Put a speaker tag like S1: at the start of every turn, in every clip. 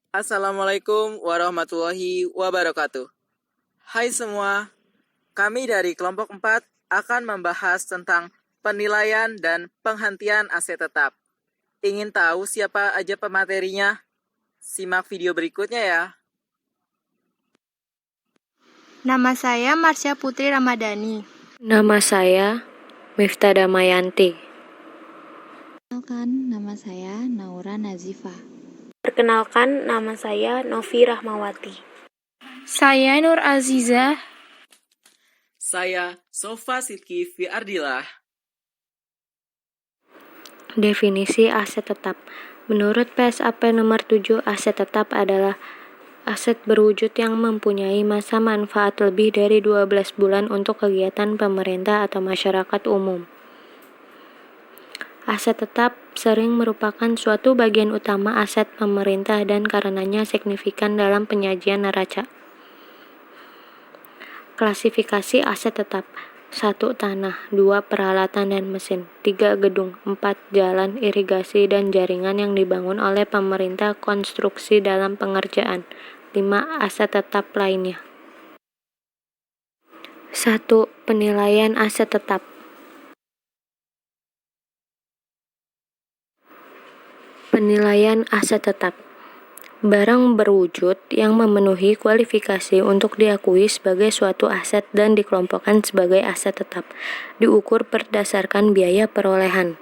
S1: Assalamualaikum warahmatullahi wabarakatuh. Hai semua, kami dari kelompok 4 akan membahas tentang penilaian dan penghentian aset tetap. Ingin tahu siapa aja pematerinya? Simak video berikutnya ya.
S2: Nama saya Marsha Putri Ramadhani.
S3: Nama saya Miftah Damayanti.
S4: Perkenalkan, nama saya Naura Nazifa.
S3: Perkenalkan, nama saya Novi Rahmawati.
S2: Saya Nur Azizah.
S1: Saya Sofa Sidki Fiardillah.
S3: Definisi aset tetap. Menurut PSAP nomor 7, aset tetap adalah aset berwujud yang mempunyai masa manfaat lebih dari 12 bulan untuk kegiatan pemerintah atau masyarakat umum. Aset tetap sering merupakan suatu bagian utama aset pemerintah dan karenanya signifikan dalam penyajian neraca. Klasifikasi aset tetap: 1. Tanah, 2. Peralatan dan mesin, 3. Gedung, 4. Jalan, irigasi, dan jaringan yang dibangun oleh pemerintah, konstruksi dalam pengerjaan, 5. Aset tetap lainnya. 1. Penilaian aset tetap. Penilaian aset tetap: barang berwujud yang memenuhi kualifikasi untuk diakui sebagai suatu aset dan dikelompokkan sebagai aset tetap, diukur berdasarkan biaya perolehan.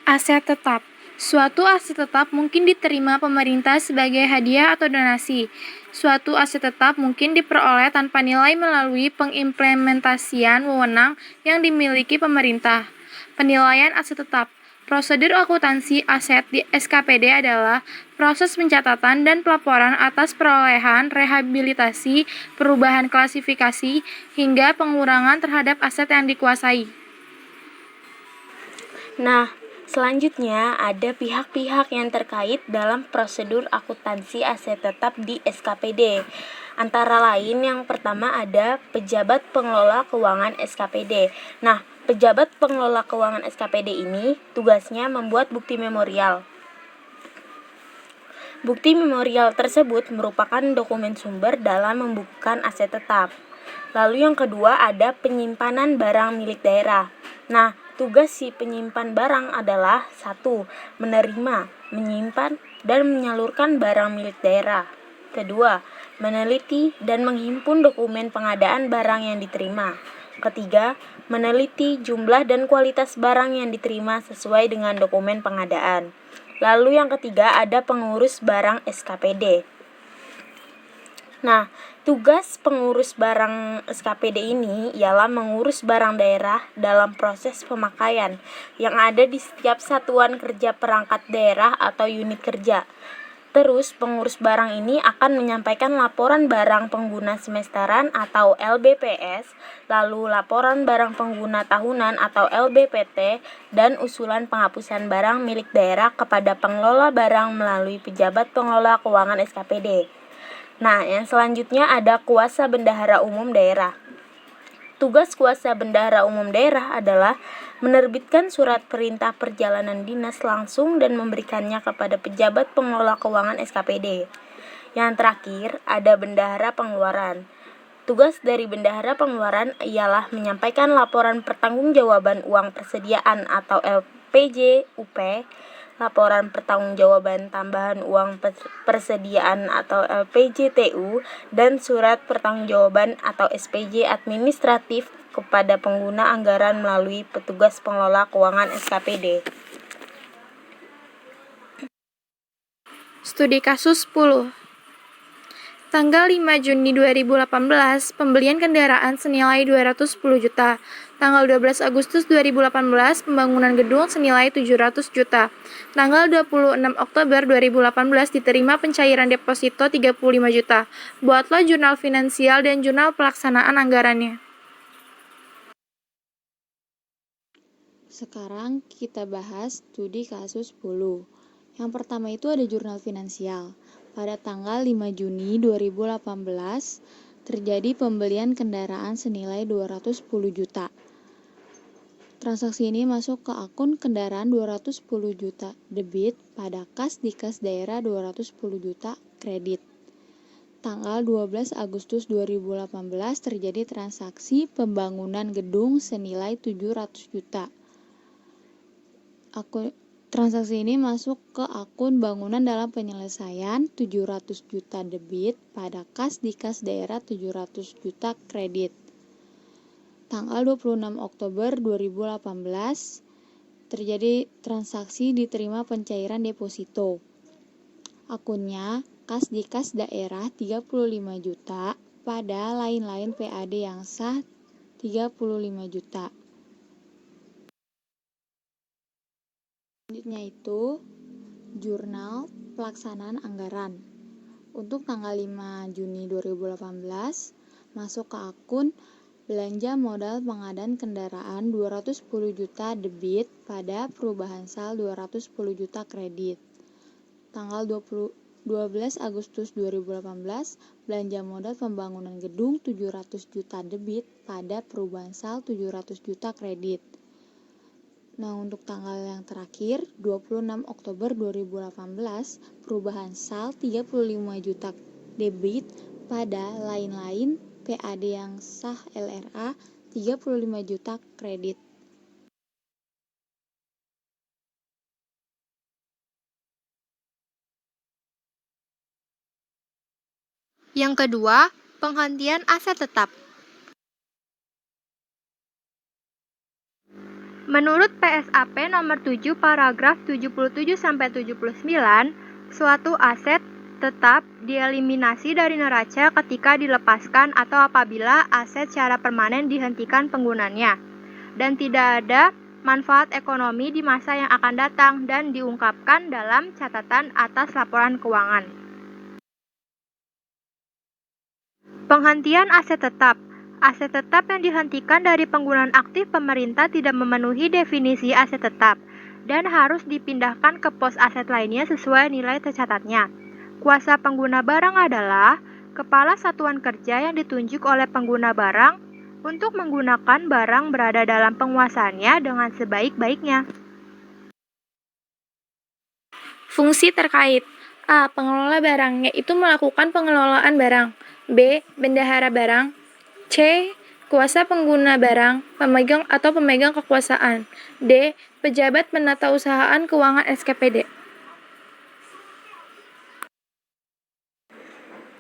S2: Aset tetap. Suatu aset tetap mungkin diterima pemerintah sebagai hadiah atau donasi. Suatu aset tetap mungkin diperoleh tanpa nilai melalui pengimplementasian wewenang yang dimiliki pemerintah. Penilaian aset tetap. Prosedur akuntansi aset di SKPD adalah proses pencatatan dan pelaporan atas perolehan, rehabilitasi, perubahan klasifikasi, hingga pengurangan terhadap aset yang dikuasai.
S3: Nah, selanjutnya ada pihak-pihak yang terkait dalam prosedur akuntansi aset tetap di SKPD. Antara lain yang pertama ada pejabat pengelola keuangan SKPD. Nah, pejabat pengelola keuangan SKPD ini tugasnya membuat bukti memorial. Bukti memorial tersebut merupakan dokumen sumber dalam membukukan aset tetap. Lalu yang kedua ada penyimpanan barang milik daerah. Nah, tugas si penyimpan barang adalah 1. Menerima, menyimpan, dan menyalurkan barang milik daerah. Kedua, meneliti dan menghimpun dokumen pengadaan barang yang diterima. Ketiga, meneliti jumlah dan kualitas barang yang diterima sesuai dengan dokumen pengadaan. Lalu yang ketiga ada pengurus barang SKPD. Nah, tugas pengurus barang SKPD ini ialah mengurus barang daerah dalam proses pemakaian yang ada di setiap satuan kerja perangkat daerah atau unit kerja. Terus, pengurus barang ini akan menyampaikan laporan barang pengguna semesteran atau LBPS, lalu laporan barang pengguna tahunan atau LBPT, dan usulan penghapusan barang milik daerah kepada pengelola barang melalui pejabat pengelola keuangan SKPD. Nah, yang selanjutnya ada kuasa bendahara umum daerah. Tugas kuasa bendahara umum daerah adalah menerbitkan surat perintah perjalanan dinas langsung dan memberikannya kepada pejabat pengelola keuangan SKPD. Yang terakhir, ada bendahara pengeluaran. Tugas dari bendahara pengeluaran ialah menyampaikan laporan pertanggungjawaban uang persediaan atau LPJUP, laporan pertanggungjawaban tambahan uang persediaan atau LPJTU, dan surat pertanggungjawaban atau SPJ administratif kepada pengguna anggaran melalui petugas pengelola keuangan SKPD.
S2: Studi kasus 10. Tanggal 5 Juni 2018, pembelian kendaraan senilai 210 juta. Tanggal 12 Agustus 2018, pembangunan gedung senilai 700 juta. Tanggal 26 Oktober 2018, diterima pencairan deposito 35 juta. Buatlah jurnal finansial dan jurnal pelaksanaan anggarannya.
S4: Sekarang kita bahas studi kasus 10. Yang pertama itu ada jurnal finansial. Pada tanggal 5 Juni 2018, terjadi pembelian kendaraan senilai 210 juta. Transaksi ini masuk ke akun kendaraan 210 juta debit pada kas di kas daerah 210 juta kredit. Tanggal 12 Agustus 2018 terjadi transaksi pembangunan gedung senilai 700 juta. Transaksi ini masuk ke akun bangunan dalam penyelesaian 700 juta debit pada kas di kas daerah 700 juta kredit. Tanggal 26 Oktober 2018 terjadi transaksi diterima pencairan deposito. Akunnya kas di kas daerah 35 juta pada lain-lain PAD yang sah 35 juta. Selanjutnya itu jurnal pelaksanaan anggaran. Untuk tanggal 5 Juni 2018 masuk ke akun belanja modal pengadaan kendaraan 210 juta debit pada perubahan sal 210 juta kredit. Tanggal 12 Agustus 2018 belanja modal pembangunan gedung 700 juta debit pada perubahan sal 700 juta kredit. Nah, untuk tanggal yang terakhir, 26 Oktober 2018, perubahan sal 35 juta debit pada lain-lain PAD yang sah LRA 35 juta kredit.
S2: Yang kedua, penghentian aset tetap. Menurut PSAP nomor 7 paragraf 77-79, suatu aset tetap dieliminasi dari neraca ketika dilepaskan atau apabila aset secara permanen dihentikan penggunaannya dan tidak ada manfaat ekonomi di masa yang akan datang dan diungkapkan dalam catatan atas laporan keuangan. Penghentian aset tetap. Aset tetap yang dihentikan dari penggunaan aktif pemerintah tidak memenuhi definisi aset tetap dan harus dipindahkan ke pos aset lainnya sesuai nilai tercatatnya. Kuasa pengguna barang adalah kepala satuan kerja yang ditunjuk oleh pengguna barang untuk menggunakan barang berada dalam penguasaannya dengan sebaik-baiknya. Fungsi terkait. A. Pengelola barang, yaitu melakukan pengelolaan barang. B. Bendahara barang. C. Kuasa pengguna barang, pemegang atau pemegang kekuasaan. D. Pejabat penatausahaan keuangan SKPD.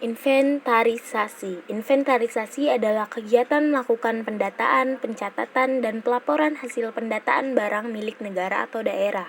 S3: Inventarisasi. Inventarisasi adalah kegiatan melakukan pendataan, pencatatan, dan pelaporan hasil pendataan barang milik negara atau daerah.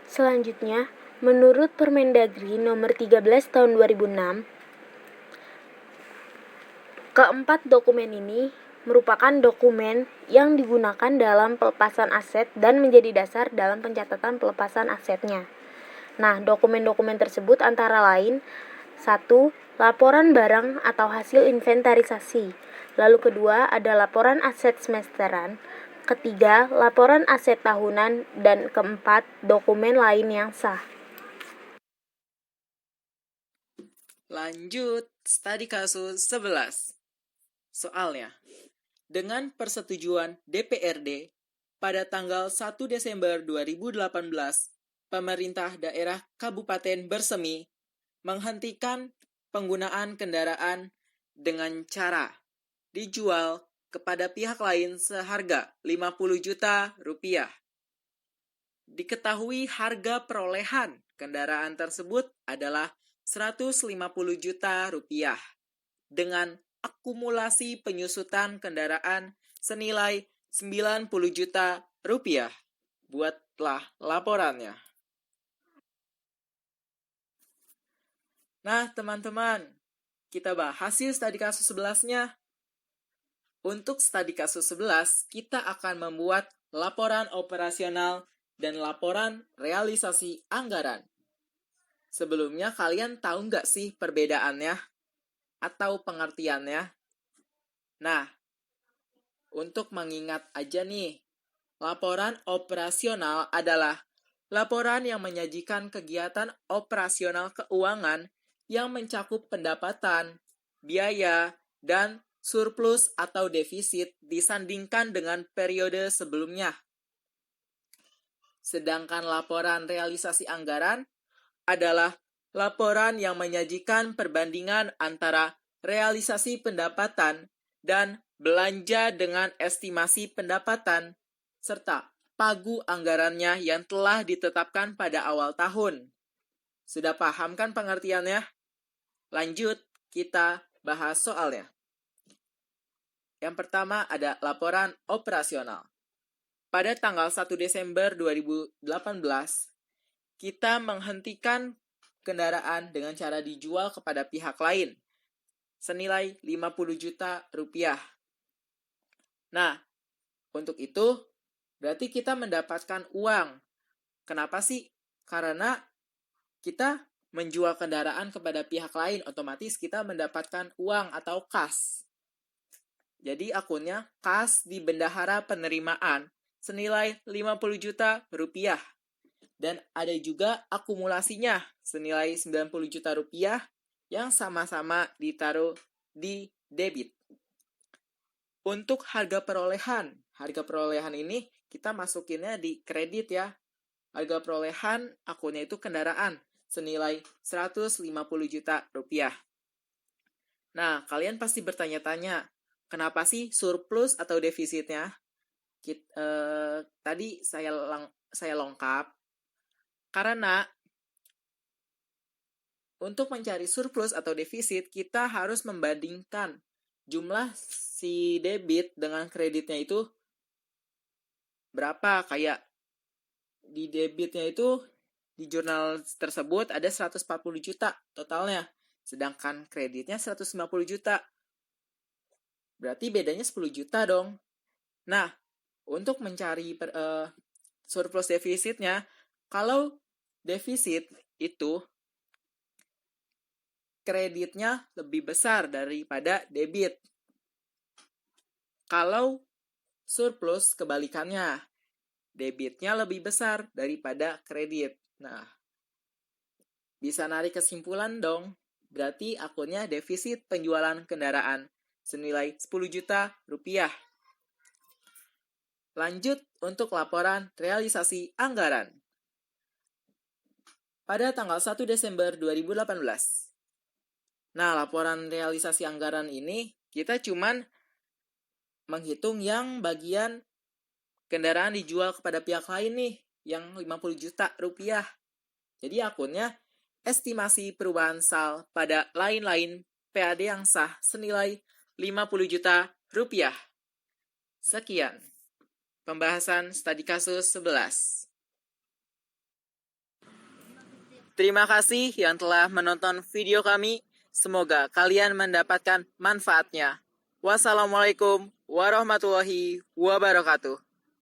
S3: Selanjutnya, menurut Permendagri nomor 13 tahun 2006, keempat dokumen ini merupakan dokumen yang digunakan dalam pelepasan aset dan menjadi dasar dalam pencatatan pelepasan asetnya. Nah, dokumen-dokumen tersebut antara lain 1. Laporan barang atau hasil inventarisasi. Lalu kedua ada laporan aset semesteran. Ketiga, laporan aset tahunan. Dan keempat, dokumen lain yang sah.
S1: Lanjut, studi kasus 11. Soalnya, dengan persetujuan DPRD, pada tanggal 1 Desember 2018, pemerintah daerah Kabupaten Bersemi menghentikan penggunaan kendaraan dengan cara dijual kepada pihak lain seharga 50 juta rupiah. Diketahui harga perolehan kendaraan tersebut adalah 150 juta rupiah dengan akumulasi penyusutan kendaraan senilai 90 juta rupiah. Buatlah laporannya. Nah, teman-teman, kita bahas hasil studi kasus 11-nya. Untuk studi kasus 11, kita akan membuat laporan operasional dan laporan realisasi anggaran. Sebelumnya, kalian tahu nggak sih perbedaannya atau pengertiannya? Nah, untuk mengingat aja nih, laporan operasional adalah laporan yang menyajikan kegiatan operasional keuangan yang mencakup pendapatan, biaya, dan surplus atau defisit disandingkan dengan periode sebelumnya. Sedangkan laporan realisasi anggaran adalah laporan yang menyajikan perbandingan antara realisasi pendapatan dan belanja dengan estimasi pendapatan, serta pagu anggarannya yang telah ditetapkan pada awal tahun. Sudah paham kan pengertiannya? Lanjut, kita bahas soalnya. Yang pertama ada laporan operasional. Pada tanggal 1 Desember 2018, kita menghentikan kendaraan dengan cara dijual kepada pihak lain, senilai 50 juta rupiah. Nah, untuk itu, berarti kita mendapatkan uang. Kenapa sih? Karena kita menjual kendaraan kepada pihak lain, otomatis kita mendapatkan uang atau kas. Jadi akunnya kas di bendahara penerimaan senilai 50 juta rupiah. Dan ada juga akumulasinya senilai 90 juta rupiah yang sama-sama ditaruh di debit. Untuk harga perolehan ini kita masukinnya di kredit ya. Harga perolehan akunnya itu kendaraan senilai 150 juta rupiah. Nah, kalian pasti bertanya-tanya, kenapa sih surplus atau defisitnya? Tadi saya lengkap karena untuk mencari surplus atau defisit kita harus membandingkan jumlah si debit dengan kreditnya itu berapa. Kayak di debitnya itu di jurnal tersebut ada 140 juta totalnya, sedangkan kreditnya 150 juta. Berarti bedanya 10 juta dong. Nah, untuk mencari surplus defisitnya, kalau defisit itu kreditnya lebih besar daripada debit. Kalau surplus kebalikannya, debitnya lebih besar daripada kredit. Nah, bisa narik kesimpulan dong. Berarti akunnya defisit penjualan kendaraan senilai 10 juta rupiah. Lanjut untuk laporan realisasi anggaran. Pada tanggal 1 Desember 2018. Nah, laporan realisasi anggaran ini kita cuman menghitung yang bagian kendaraan dijual kepada pihak lain nih, yang 50 juta rupiah. Jadi akunnya estimasi perubahan sal pada lain-lain PAD yang sah senilai 50 juta rupiah. Sekian pembahasan studi kasus 11. Terima kasih yang telah menonton video kami. Semoga kalian mendapatkan manfaatnya. Wassalamualaikum warahmatullahi wabarakatuh.